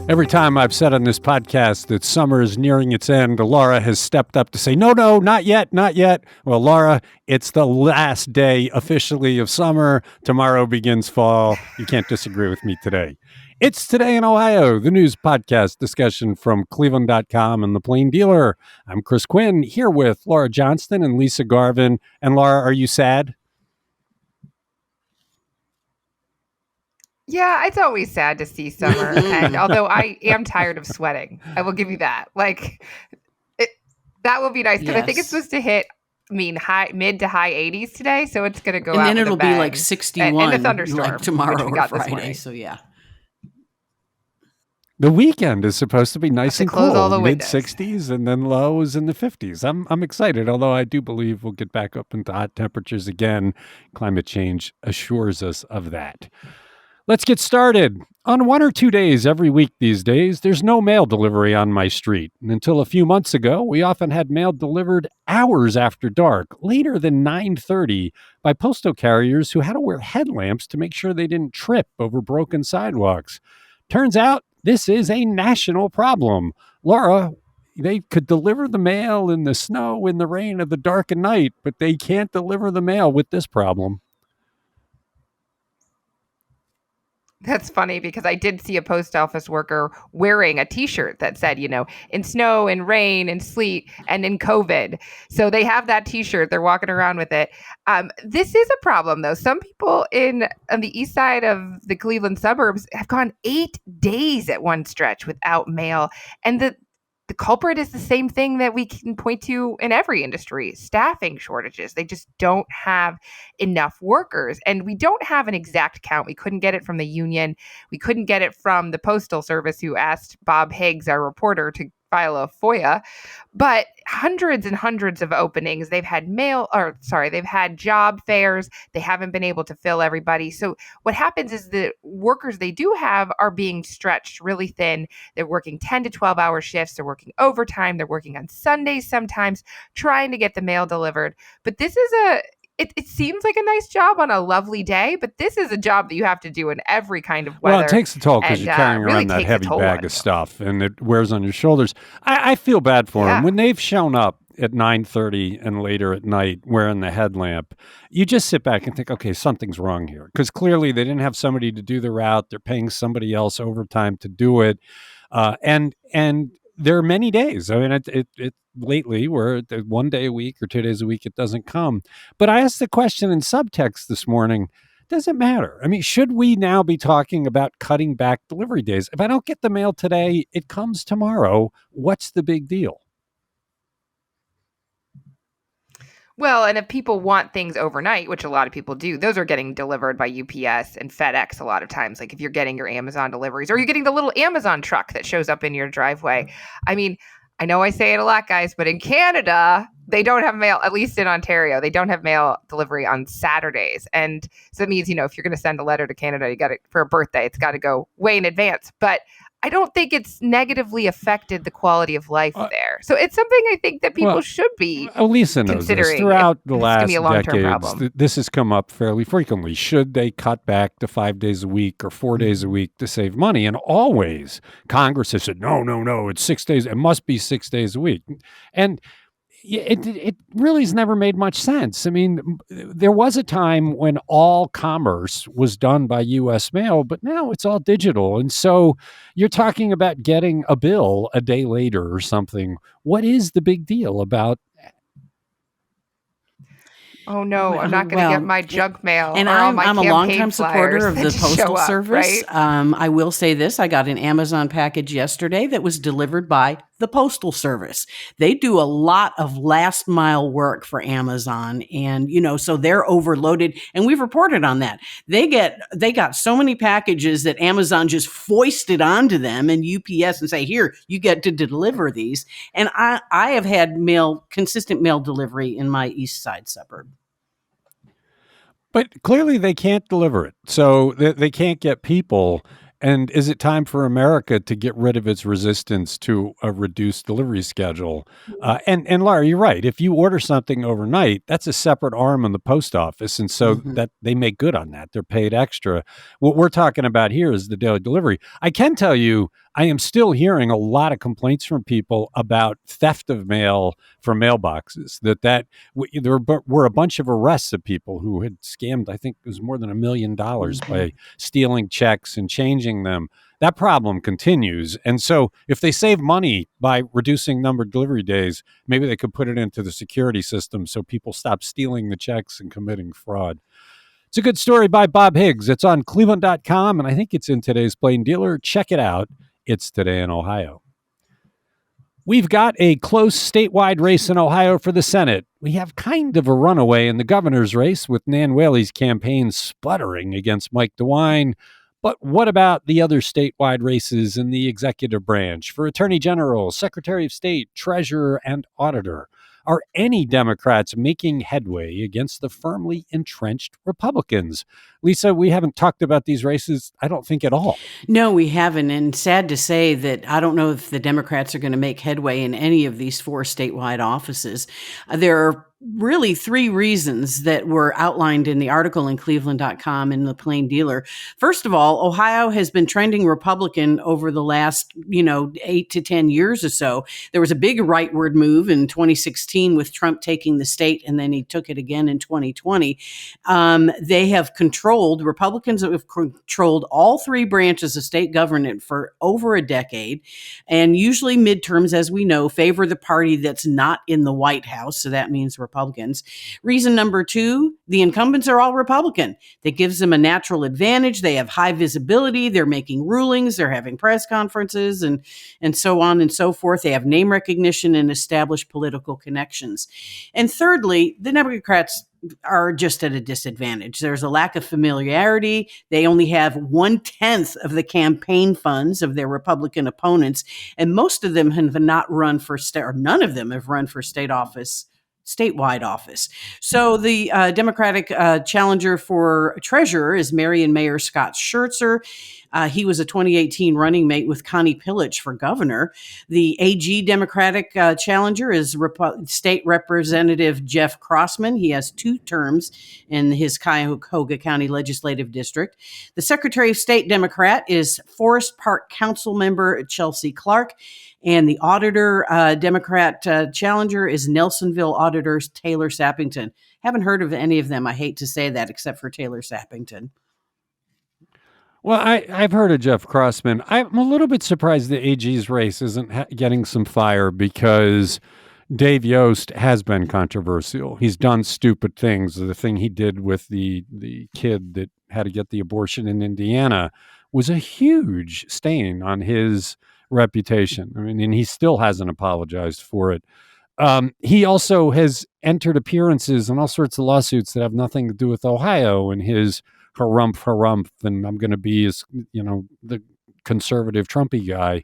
Every time I've said on this podcast that summer is nearing its end, Laura has stepped up to say, no, not yet, not yet. Well, Laura, it's the last day officially of summer. Tomorrow begins fall. You can't disagree with me today. It's Today in Ohio, the news podcast discussion from cleveland.com and the Plain Dealer. I'm Chris Quinn here with Laura Johnston and Lisa Garvin. And Laura, are you sad? Yeah, it's always sad to see summer. And although I am tired of sweating, I will give you that. That will be nice because I think it's supposed to hit, mid to high 80s today. So it's going to go out. And then it'll be like 61 and a thunderstorm like tomorrow or Friday. So yeah. The weekend is supposed to be nice and cool, mid-60s, and then lows in the 50s. I'm excited, although I do believe we'll get back up into hot temperatures again. Climate change assures us of that. Let's get started. On 1 or 2 days every week these days, there's no mail delivery on my street. And until a few months ago, we often had mail delivered hours after dark, later than 9:30, by postal carriers who had to wear headlamps to make sure they didn't trip over broken sidewalks. Turns out this is a national problem. Laura, they could deliver the mail in the snow, in the rain, of the dark and night, but they can't deliver the mail with this problem. That's funny because I did see a post office worker wearing a T-shirt that said, in snow, in rain, in sleet, and in COVID. So they have that T-shirt. They're walking around with it. This is a problem, though. Some people on the east side of the Cleveland suburbs have gone 8 days at one stretch without mail. And the culprit is the same thing that we can point to in every industry: staffing shortages. They just don't have enough workers. And we don't have an exact count. We couldn't get it from the union. We couldn't get it from the Postal Service, who asked Bob Higgs, our reporter, to file a FOIA. But hundreds and hundreds of openings. They've had they've had job fairs. They haven't been able to fill everybody. So what happens is the workers they do have are being stretched really thin. They're working 10 to 12 hour shifts. They're working overtime. They're working on Sundays sometimes, trying to get the mail delivered. But this is it seems like a nice job on a lovely day, but this is a job that you have to do in every kind of weather. Well, it takes a toll because you're carrying around that heavy bag of stuff, and it wears on your shoulders. I feel bad for them. When they've shown up at 9:30 and later at night wearing the headlamp, you just sit back and think, okay, something's wrong here. Because clearly they didn't have somebody to do the route. They're paying somebody else overtime to do it. And there are many days. I mean, it lately where 1 day a week or 2 days a week, it doesn't come. But I asked the question in subtext this morning, does it matter? I mean, should we now be talking about cutting back delivery days? If I don't get the mail today, it comes tomorrow. What's the big deal? Well, and if people want things overnight, which a lot of people do, those are getting delivered by UPS and FedEx a lot of times. Like if you're getting your Amazon deliveries, or you're getting the little Amazon truck that shows up in your driveway. I mean, I know I say it a lot, guys, but in Canada, they don't have mail, at least in Ontario, they don't have mail delivery on Saturdays. And so that means, if you're going to send a letter to Canada, you got it for a birthday, it's got to go way in advance. But I don't think it's negatively affected the quality of life there. So it's something I think that people should be Lisa knows considering. This. Throughout the last decades, this has come up fairly frequently. Should they cut back to 5 days a week or 4 days a week to save money? And always Congress has said, no, it's 6 days. It must be 6 days a week. And it really has never made much sense. I mean, there was a time when all commerce was done by U.S. mail, but now it's all digital. And so you're talking about getting a bill a day later or something. What is the big deal about? Oh no, I'm not going to get my junk mail. And I'm a longtime supporter of the Postal Service. Right? I will say this. I got an Amazon package yesterday that was delivered by the Postal Service. They do a lot of last mile work for Amazon. And, so they're overloaded. And we've reported on that. They got so many packages that Amazon just foisted onto them and UPS and say, here, you get to deliver these. And I have had consistent mail delivery in my East Side suburb. But clearly they can't deliver it. So they can't get people. And is it time for America to get rid of its resistance to a reduced delivery schedule? And Laura, you're right. If you order something overnight, that's a separate arm in the post office. And so that they make good on that. They're paid extra. What we're talking about here is the daily delivery. I can tell you, I am still hearing a lot of complaints from people about theft of mail from mailboxes. There were a bunch of arrests of people who had scammed, I think it was more than $1 million by stealing checks and changing them. That problem continues. And so if they save money by reducing number of delivery days, maybe they could put it into the security system so people stop stealing the checks and committing fraud. It's a good story by Bob Higgs. It's on cleveland.com, and I think it's in today's Plain Dealer. Check it out. It's Today in Ohio. We've got a close statewide race in Ohio for the Senate. We have kind of a runaway in the governor's race with Nan Whaley's campaign sputtering against Mike DeWine. But what about the other statewide races in the executive branch for Attorney General, Secretary of State, Treasurer, and Auditor? Are any Democrats making headway against the firmly entrenched Republicans? Lisa, we haven't talked about these races, I don't think, at all. No, we haven't. And sad to say that I don't know if the Democrats are going to make headway in any of these 4 statewide offices. There are really 3 reasons that were outlined in the article in cleveland.com in the Plain Dealer. First of all, Ohio has been trending Republican over the last, 8 to 10 years or so. There was a big rightward move in 2016 with Trump taking the state, and then he took it again in 2020. Republicans have controlled all 3 branches of state government for over a decade. And usually midterms, as we know, favor the party that's not in the White House. So that means Republicans. Reason number 2, the incumbents are all Republican. That gives them a natural advantage. They have high visibility. They're making rulings. They're having press conferences and so on and so forth. They have name recognition and established political connections. And thirdly, the Democrats are just at a disadvantage. There's a lack of familiarity. They only have 1/10 of the campaign funds of their Republican opponents, and most of them have not run for or none of them have run for statewide office. So the Democratic challenger for treasurer is Marion Mayor Scott Schertzer. He was a 2018 running mate with Connie Pillich for governor. The AG Democratic challenger is State Representative Jeff Crossman. He has 2 terms in his Cuyahoga County Legislative District. The Secretary of State Democrat is Forest Park Council member Chelsea Clark. And the auditor Democrat challenger is Nelsonville Auditor Taylor Sappington. Haven't heard of any of them. I hate to say that, except for Taylor Sappington. Well, I've heard of Jeff Crossman. I'm a little bit surprised the AG's race isn't getting some fire because Dave Yost has been controversial. He's done stupid things. The thing he did with the kid that had to get the abortion in Indiana was a huge stain on his reputation. I mean, and he still hasn't apologized for it. He also has entered appearances in all sorts of lawsuits that have nothing to do with Ohio and his harumph, and I'm going to be the conservative Trumpy guy.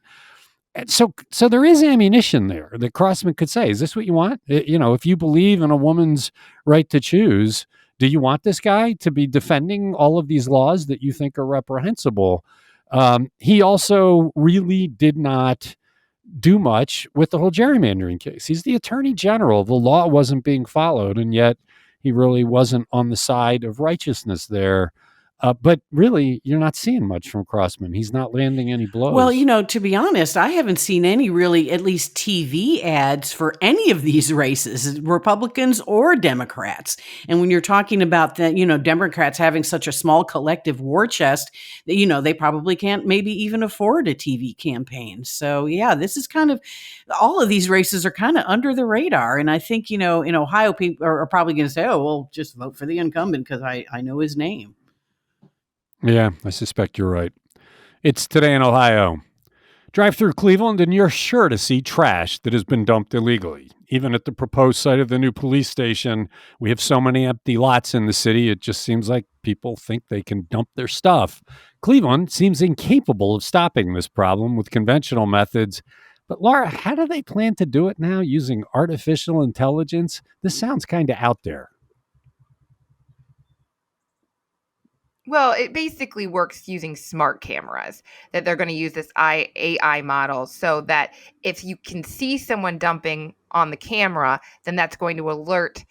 And so there is ammunition there that Crossman could say, is this what you want? If you believe in a woman's right to choose, do you want this guy to be defending all of these laws that you think are reprehensible? He also really did not do much with the whole gerrymandering case. He's the attorney general. The law wasn't being followed, and yet he really wasn't on the side of righteousness there. But really, you're not seeing much from Crossman. He's not landing any blows. Well, to be honest, I haven't seen any really, at least TV ads for any of these races, Republicans or Democrats. And when you're talking about that, Democrats having such a small collective war chest, that, they probably can't maybe even afford a TV campaign. So, yeah, this is kind of, all of these races are kind of under the radar. And I think, in Ohio, people are probably going to say, oh, well, just vote for the incumbent because I know his name. Yeah, I suspect you're right. It's Today in Ohio. Drive through Cleveland and you're sure to see trash that has been dumped illegally. Even at the proposed site of the new police station, we have so many empty lots in the city, it just seems like people think they can dump their stuff. Cleveland seems incapable of stopping this problem with conventional methods. But Laura, how do they plan to do it now using artificial intelligence? This sounds kind of out there. Well, it basically works using smart cameras, that they're going to use this AI model so that if you can see someone dumping on the camera, then that's going to alert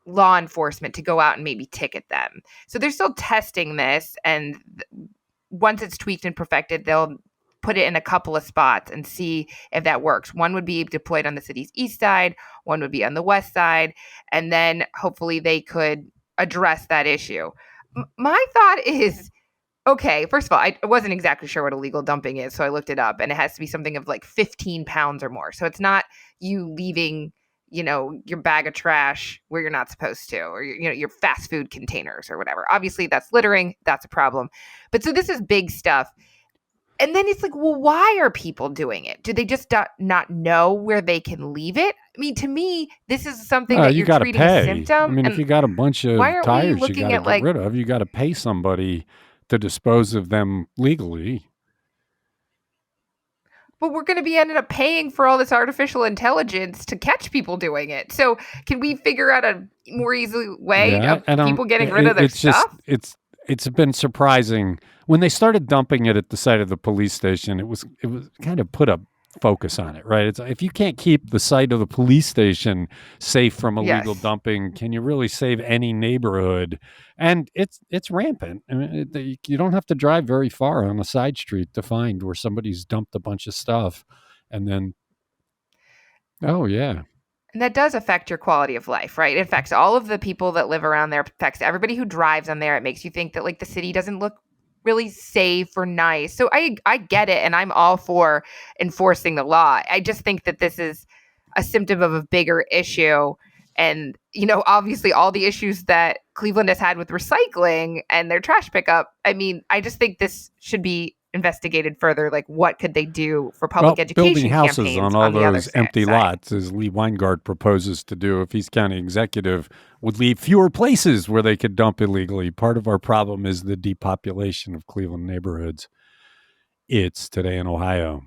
law enforcement to go out and maybe ticket them. So they're still testing this, and once it's tweaked and perfected, they'll put it in a couple of spots and see if that works. One would be deployed on the city's east side, one would be on the west side, and then hopefully they could address that issue. My thought is, okay, first of all, I wasn't exactly sure what illegal dumping is, so I looked it up, and it has to be something of like 15 pounds or more. So it's not you leaving, your bag of trash where you're not supposed to, or your fast food containers or whatever. Obviously, that's littering. That's a problem. But so this is big stuff. And then it's like, well, why are people doing it? Do they just not know where they can leave it? I mean, to me, this is something that you you're got to treating pay. a symptom. I mean, if you got a bunch of why aren't we tires you got looking to at, get rid of, you got to pay somebody to dispose of them legally. But we're going to be ended up paying for all this artificial intelligence to catch people doing it. So can we figure out a more easy way of people getting rid of their stuff? It's been surprising when they started dumping it at the site of the police station. It was kind of put a focus on it, right? It's if you can't keep the site of the police station safe from illegal dumping, can you really save any neighborhood? And it's rampant. I mean, you don't have to drive very far on a side street to find where somebody's dumped a bunch of stuff, and then And that does affect your quality of life, right? It affects all of the people that live around there. It affects everybody who drives on there. It makes you think that like the city doesn't look really safe or nice. So I get it, and I'm all for enforcing the law. I just think that this is a symptom of a bigger issue. And, obviously all the issues that Cleveland has had with recycling and their trash pickup. I mean, I just think this should be investigated further. Like, what could they do for public education building houses campaigns on all the other those empty side? lots, as Lee Weingart proposes to do if he's county executive, would leave fewer places where they could dump illegally. Part of our problem is the depopulation of Cleveland neighborhoods. It's Today in Ohio.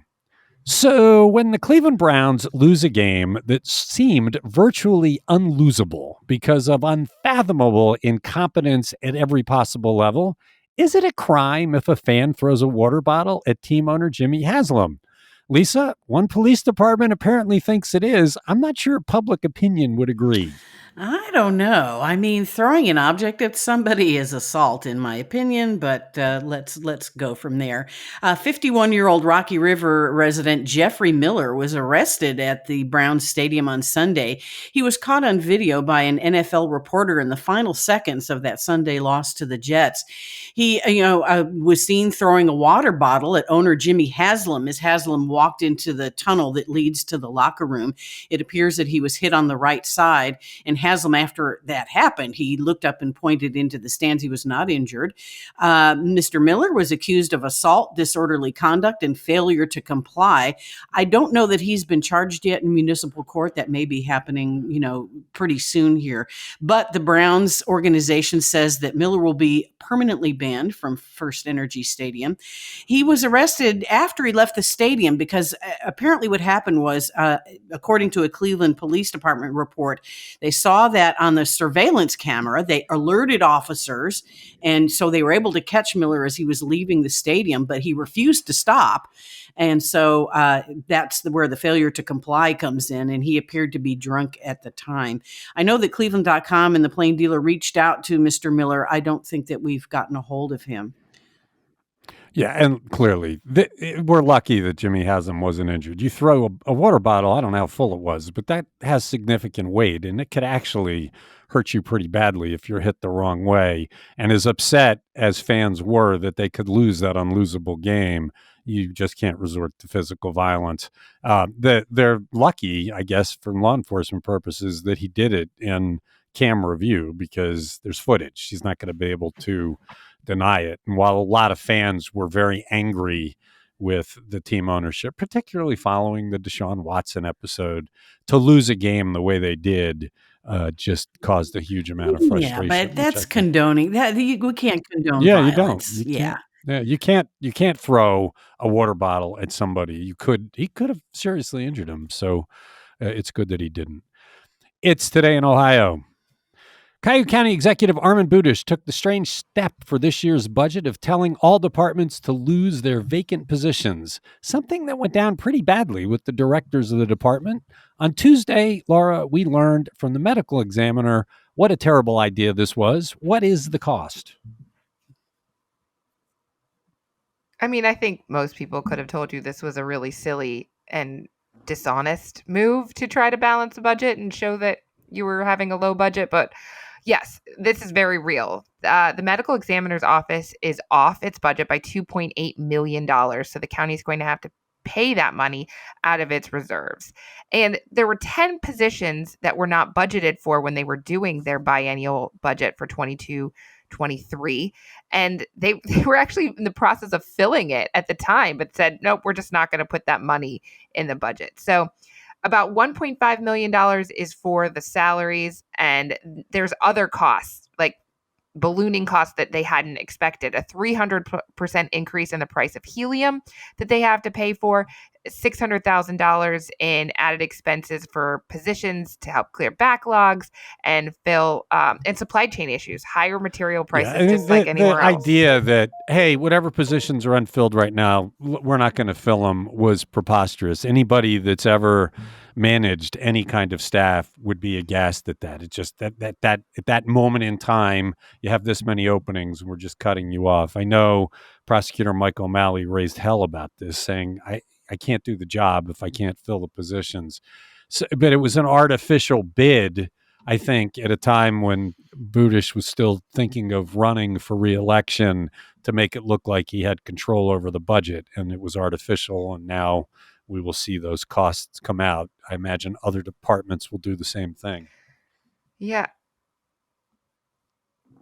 So when the Cleveland Browns lose a game that seemed virtually unlosable because of unfathomable incompetence at every possible level, is it a crime if a fan throws a water bottle at team owner Jimmy Haslam? Lisa, one police department apparently thinks it is. I'm not sure public opinion would agree. I don't know. I mean, throwing an object at somebody is assault, in my opinion. But let's go from there. 51-year-old Rocky River resident Jeffrey Miller was arrested at the Browns Stadium on Sunday. He was caught on video by an NFL reporter in the final seconds of that Sunday loss to the Jets. He, was seen throwing a water bottle at owner Jimmy Haslam as Haslam walked into the tunnel that leads to the locker room. It appears that he was hit on the right side, and Haslam, after that happened, he looked up and pointed into the stands. He was not injured. Mr. Miller was accused of assault, disorderly conduct, and failure to comply. I don't know that he's been charged yet in municipal court. That may be happening, pretty soon here. But the Browns organization says that Miller will be permanently banned from First Energy Stadium. He was arrested after he left the stadium because apparently what happened was, according to a Cleveland Police Department report, they saw that on the surveillance camera. They alerted officers, and so they were able to catch Miller as he was leaving the stadium, but he refused to stop. And so that's where the failure to comply comes in, and he appeared to be drunk at the time. I know that cleveland.com and the Plain Dealer reached out to Mr. Miller. I don't think that we've gotten a hold of him. Yeah, and clearly, we're lucky that Jimmy Haslam wasn't injured. You throw a water bottle, I don't know how full it was, but that has significant weight, and it could actually hurt you pretty badly if you're hit the wrong way. And as upset as fans were that they could lose that unlosable game, you just can't resort to physical violence. They're lucky, I guess, for law enforcement purposes, that he did it in camera view because there's footage. He's not going to be able to deny it. And while a lot of fans were very angry with the team ownership, particularly following the Deshaun Watson episode, to lose a game the way they did just caused a huge amount of frustration. Yeah, but that's condoning that. We can't condone violence. You can't throw a water bottle at somebody. He could have seriously injured him. So it's good that he didn't. It's Today in Ohio. Cuyahoga County Executive Armin Budish took the strange step for this year's budget of telling all departments to lose their vacant positions, something that went down pretty badly with the directors of the department. On Tuesday, Laura, we learned from the medical examiner what a terrible idea this was. What is the cost? I mean, I think most people could have told you this was a really silly and dishonest move to try to balance the budget and show that you were having a low budget. But yes, this is very real. The medical examiner's office is off its budget by $2.8 million. So the county is going to have to pay that money out of its reserves. And there were 10 positions that were not budgeted for when they were doing their biennial budget for 22-23. And they were actually in the process of filling it at the time, but said, nope, we're just not going to put that money in the budget. So about $1.5 million is for the salaries, and there's other costs like ballooning costs that they hadn't expected, a 300% increase in the price of helium that they have to pay for, $600,000 in added expenses for positions to help clear backlogs and fill and supply chain issues, higher material prices, just like anywhere else. The idea that, hey, whatever positions are unfilled right now, we're not going to fill them was preposterous. Anybody that's ever managed any kind of staff would be aghast at that. It's just that at that moment in time, you have this many openings and we're just cutting you off. I know Prosecutor Mike O'Malley raised hell about this, saying, I can't do the job if I can't fill the positions. So, but it was an artificial bid, I think, at a time when Buttigieg was still thinking of running for re-election to make it look like he had control over the budget, and it was artificial. And now we will see those costs come out. I imagine other departments will do the same thing. Yeah.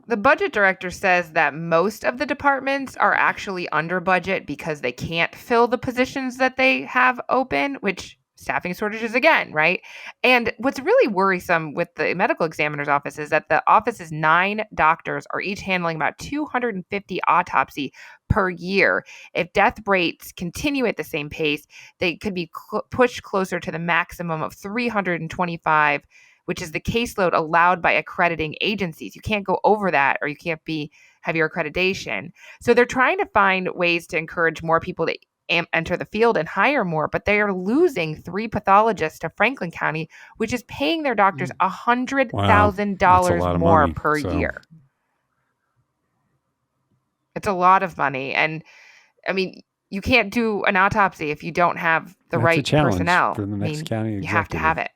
The budget director says that most of the departments are actually under budget because they can't fill the positions that they have open, which staffing shortages again, right? And what's really worrisome with the medical examiner's office is that the office's 9 doctors are each handling about 250 autopsy per year. If death rates continue at the same pace, they could be pushed closer to the maximum of 325, which is the caseload allowed by accrediting agencies. You can't go over that, or you can't have your accreditation. So they're trying to find ways to encourage more people to enter the field and hire more, but they are losing 3 pathologists to Franklin County, which is paying their doctors $100,000 more per year. It's a lot of money. And I mean, you can't do an autopsy if you don't have the right personnel. For the next county executive. You have to have it.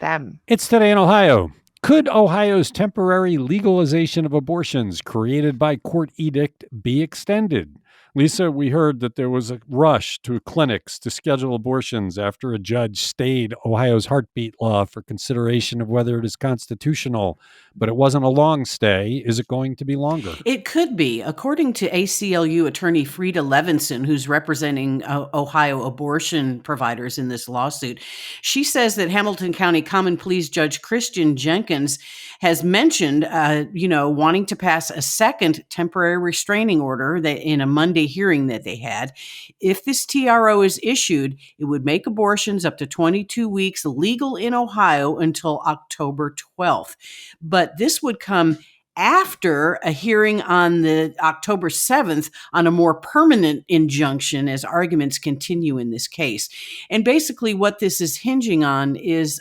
Them. It's Today in Ohio. Could Ohio's temporary legalization of abortions created by court edict be extended? Lisa, we heard that there was a rush to clinics to schedule abortions after a judge stayed Ohio's heartbeat law for consideration of whether it is constitutional, but it wasn't a long stay. Is it going to be longer? It could be. According to ACLU attorney Frida Levinson, who's representing Ohio abortion providers in this lawsuit, she says that Hamilton County Common Pleas Judge Christian Jenkins has mentioned, wanting to pass a second temporary restraining order that in a Monday hearing that they had. If this TRO is issued, it would make abortions up to 22 weeks legal in Ohio until October 12th. But this would come after a hearing on the October 7th on a more permanent injunction as arguments continue in this case. And basically what this is hinging on is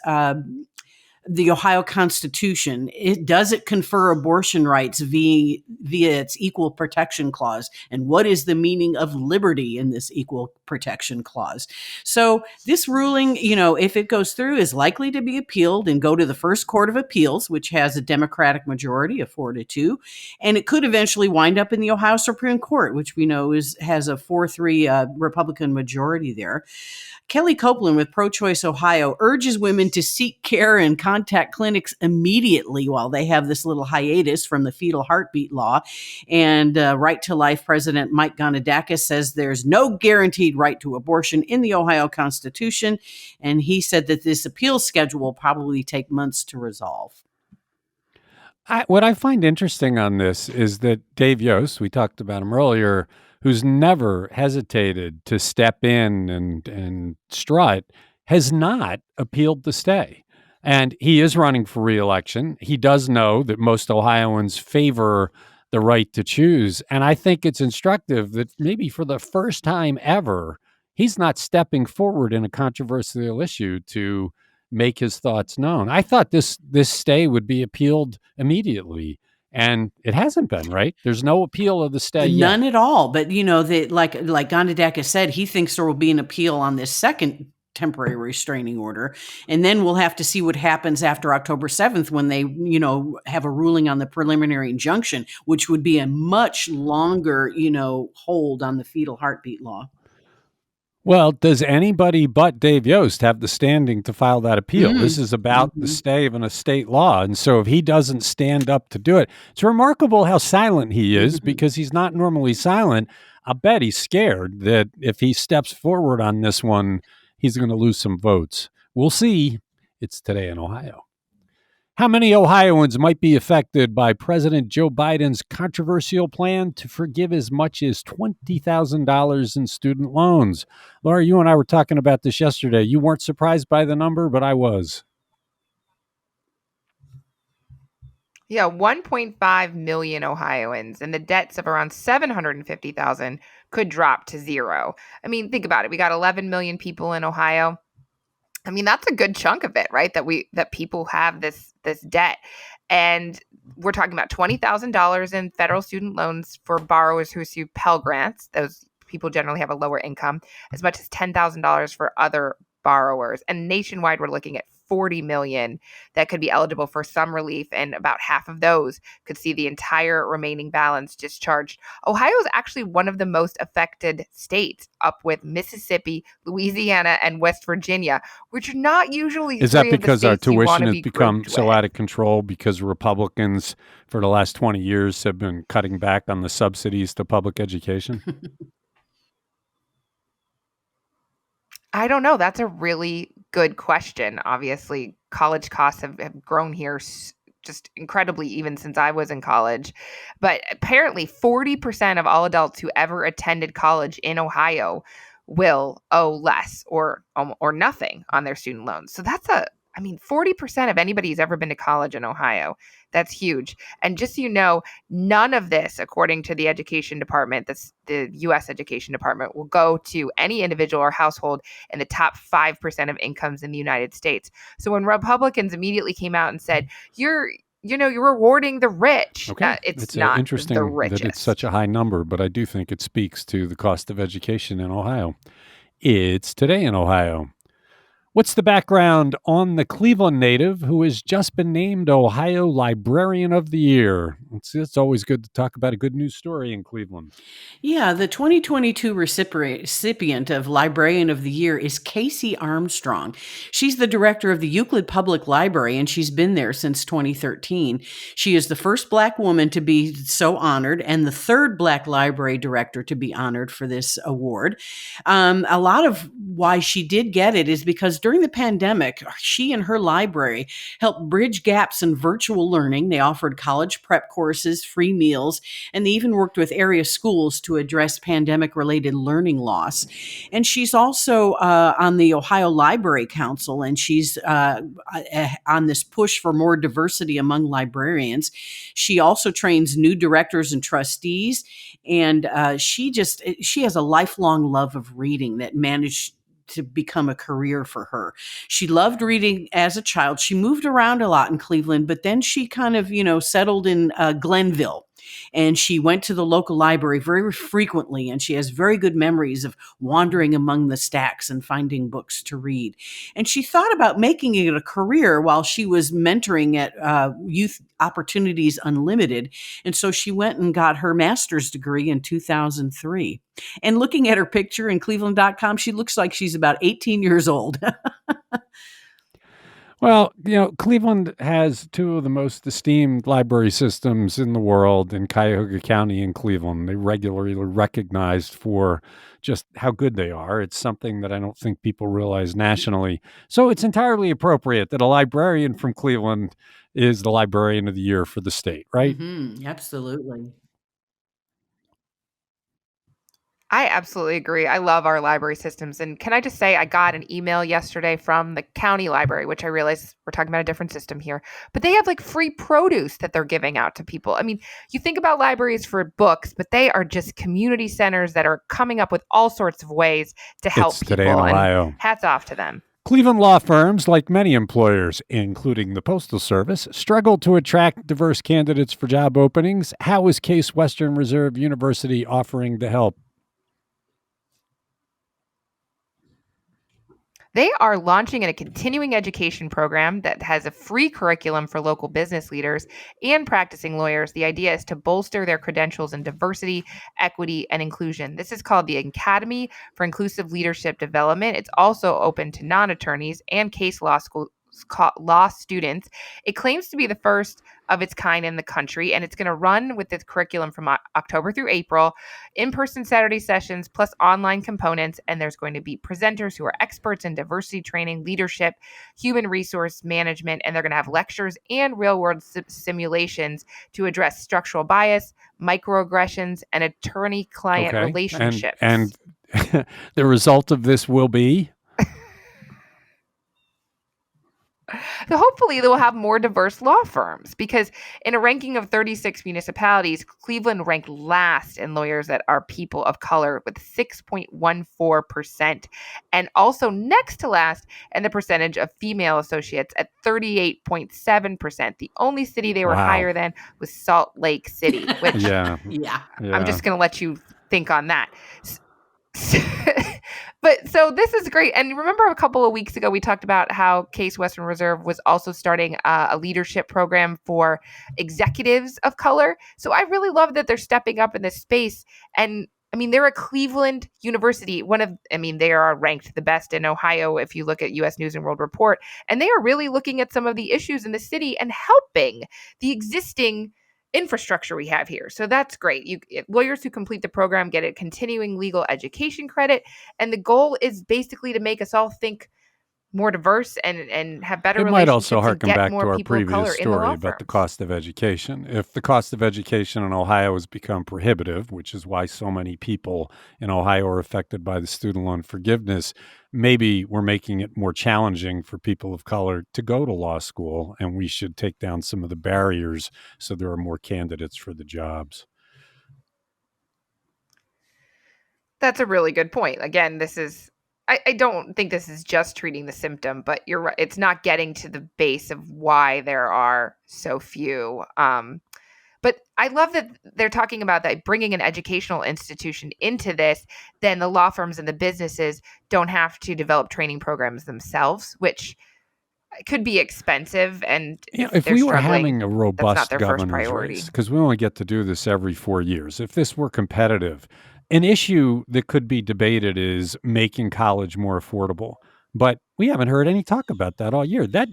the Ohio Constitution. Does it confer abortion rights via its equal protection clause? And what is the meaning of liberty in this equal protection clause? So this ruling, if it goes through, is likely to be appealed and go to the First Court of Appeals, which has a Democratic majority of 4-2. And it could eventually wind up in the Ohio Supreme Court, which we know has a 4-3 Republican majority there. Kelly Copeland with Pro-Choice Ohio urges women to seek care and contact clinics immediately while they have this little hiatus from the fetal heartbeat law. And Right to Life President Mike Gonadakis says there's no guaranteed right to abortion in the Ohio Constitution. And he said that this appeal schedule will probably take months to resolve. What I find interesting on this is that Dave Yost, we talked about him earlier, who's never hesitated to step in and strut, has not appealed the stay. And he is running for re-election. He does know that most Ohioans favor the right to choose. And I think it's instructive that maybe for the first time ever, he's not stepping forward in a controversial issue to make his thoughts known. I thought this stay would be appealed immediately. And it hasn't been, right? There's no appeal of the stay yet. None at all. But like Gondadaka said, he thinks there will be an appeal on this second temporary restraining order, and then we'll have to see what happens after October 7th when they have a ruling on the preliminary injunction, which would be a much longer hold on the fetal heartbeat law. Well, does anybody but Dave Yost have the standing to file that appeal? This is about the stay of an estate law. And so if he doesn't stand up to do it, it's remarkable how silent he is because he's not normally silent. I bet he's scared that if he steps forward on this one, he's going to lose some votes. We'll see. It's Today in Ohio. How many Ohioans might be affected by President Joe Biden's controversial plan to forgive as much as $20,000 in student loans? Laura, you and I were talking about this yesterday. You weren't surprised by the number, but I was. Yeah, 1.5 million Ohioans and the debts of around 750,000 could drop to zero. I mean, think about it. We got 11 million people in Ohio. I mean, that's a good chunk of it, right? That people have this debt. And we're talking about $20,000 in federal student loans for borrowers who receive Pell Grants. Those people generally have a lower income, as much as $10,000 for other borrowers. And nationwide, we're looking at 40 million that could be eligible for some relief, and about half of those could see the entire remaining balance discharged. Ohio is actually one of the most affected states, up with Mississippi, Louisiana, and West Virginia, which are not usually. Is that because our tuition has become so out of control because Republicans for the last 20 years have been cutting back on the subsidies to public education? I don't know. That's a really good question. Obviously, college costs have grown here just incredibly, even since I was in college. But apparently 40% of all adults who ever attended college in Ohio will owe less or nothing on their student loans. So that's 40% of anybody who's ever been to college in Ohio. That's huge. And just so you know, none of this, according to the Education Department, the U.S. Education Department, will go to any individual or household in the top 5% of incomes in the United States. So when Republicans immediately came out and said, you're rewarding the rich. Okay. It's not interesting the richest. That it's such a high number, but I do think it speaks to the cost of education in Ohio. It's Today in Ohio. What's the background on the Cleveland native who has just been named Ohio Librarian of the Year? It's always good to talk about a good news story in Cleveland. Yeah, the 2022 recipient of Librarian of the Year is Casey Armstrong. She's the director of the Euclid Public Library, and she's been there since 2013. She is the first Black woman to be so honored and the third Black library director to be honored for this award. A lot of why she did get it is because during the pandemic, she and her library helped bridge gaps in virtual learning. They offered college prep courses, free meals, and they even worked with area schools to address pandemic-related learning loss. And she's also on the Ohio Library Council, and she's on this push for more diversity among librarians. She also trains new directors and trustees, and she has a lifelong love of reading that managed to become a career for her. She loved reading as a child. She moved around a lot in Cleveland, but then she kind of, settled in Glenville. And she went to the local library very frequently, and she has very good memories of wandering among the stacks and finding books to read. And she thought about making it a career while she was mentoring at Youth Opportunities Unlimited. And so she went and got her master's degree in 2003. And looking at her picture in cleveland.com, she looks like she's about 18 years old. Well, Cleveland has two of the most esteemed library systems in the world in Cuyahoga County and Cleveland. They're regularly recognized for just how good they are. It's something that I don't think people realize nationally. So it's entirely appropriate that a librarian from Cleveland is the Librarian of the Year for the state, right? Mm-hmm, absolutely. I absolutely agree. I love our library systems. And can I just say, I got an email yesterday from the county library, which I realize we're talking about a different system here, but they have like free produce that they're giving out to people. I mean, you think about libraries for books, but they are just community centers that are coming up with all sorts of ways to help people. Today in Ohio. And hats off to them. Cleveland law firms, like many employers, including the Postal Service, struggle to attract diverse candidates for job openings. How is Case Western Reserve University offering to help? They are launching a continuing education program that has a free curriculum for local business leaders and practicing lawyers. The idea is to bolster their credentials in diversity, equity, and inclusion. This is called the Academy for Inclusive Leadership Development. It's also open to non-attorneys and case law students. It claims to be the first of its kind in the country, and it's going to run with its curriculum from October through April, in-person Saturday sessions plus online components, and there's going to be presenters who are experts in diversity training, leadership, human resource management, and they're going to have lectures and real-world simulations to address structural bias, microaggressions, and attorney-client relationships. And the result of this will be? So hopefully they will have more diverse law firms, because in a ranking of 36 municipalities, Cleveland ranked last in lawyers that are people of color with 6.14%, and also next to last in the percentage of female associates at 38.7%. The only city they were higher than was Salt Lake City, which Yeah. I'm just going to let you think on that. But so this is great. And remember a couple of weeks ago, we talked about how Case Western Reserve was also starting a leadership program for executives of color. So I really love that they're stepping up in this space. And I mean, they're a Cleveland university. They are ranked the best in Ohio if you look at U.S. News and World Report. And they are really looking at some of the issues in the city and helping the existing infrastructure we have here. So that's great. Lawyers who complete the program get a continuing legal education credit. And the goal is basically to make us all think more diverse and have better relationships. It might also harken and get back more to our people of color previous in the law story about the firms. cost of education. If the cost of education in Ohio has become prohibitive, which is why so many people in Ohio are affected by the student loan forgiveness, maybe we're making it more challenging for people of color to go to law school, and we should take down some of the barriers so there are more candidates for the jobs. That's a really good point. Again, I don't think this is just treating the symptom, but you're right. It's not getting to the base of why there are so few. But I love that they're talking about that bringing an educational institution into this, then the law firms and the businesses don't have to develop training programs themselves, which could be expensive. And if we were having a robust governor's governor's race, because we only get to do this every 4 years, if this were competitive, an issue that could be debated is making college more affordable. But we haven't heard any talk about that all year. That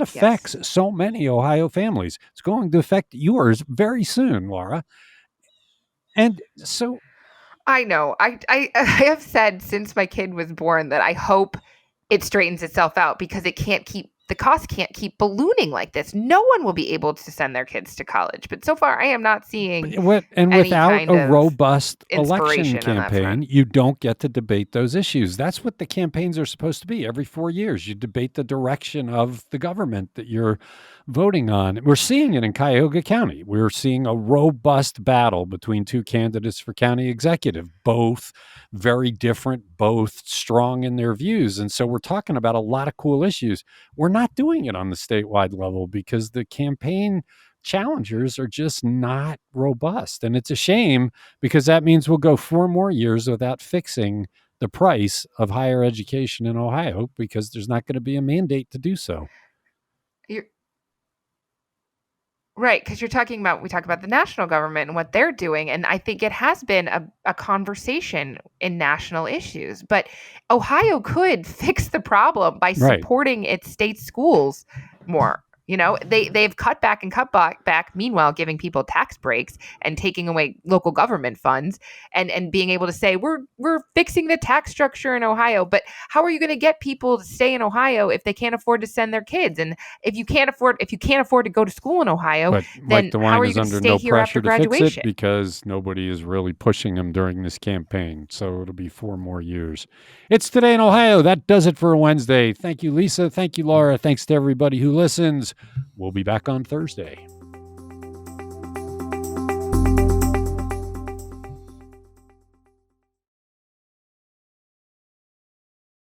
affects so many Ohio families. It's going to affect yours very soon, Laura. And so I know. I have said since my kid was born that I hope it straightens itself out, because the cost can't keep ballooning like this. No one will be able to send their kids to college. But so far, I am not seeing without a robust election inspiration on that campaign, front. you don't get to debate those issues. That's what the campaigns are supposed to be. Every 4 years, you debate the direction of the government that you're voting on. We're seeing it in Cuyahoga County. We're seeing a robust battle between two candidates for county executive, both very different, both strong in their views. And so we're talking about a lot of cool issues. We're not doing it on the statewide level because the campaign challengers are just not robust. And it's a shame, because that means we'll go 4 more years without fixing the price of higher education in Ohio, because there's not going to be a mandate to do so. Right, because we talk about the national government and what they're doing, and I think it has been a conversation in national issues. But Ohio could fix the problem by supporting its state schools more. They've cut back, meanwhile giving people tax breaks and taking away local government funds and being able to say we're fixing the tax structure in Ohio. But how are you going to get people to stay in Ohio if they can't afford to send their kids? And if you can't afford to go to school in Ohio, then how are you going to stay here after graduation? Fix it, because nobody is really pushing them during this campaign. So it'll be 4 more years. It's Today in Ohio. That does it for Wednesday. Thank you, Lisa. Thank you, Laura. Thanks to everybody who listens. We'll be back on Thursday.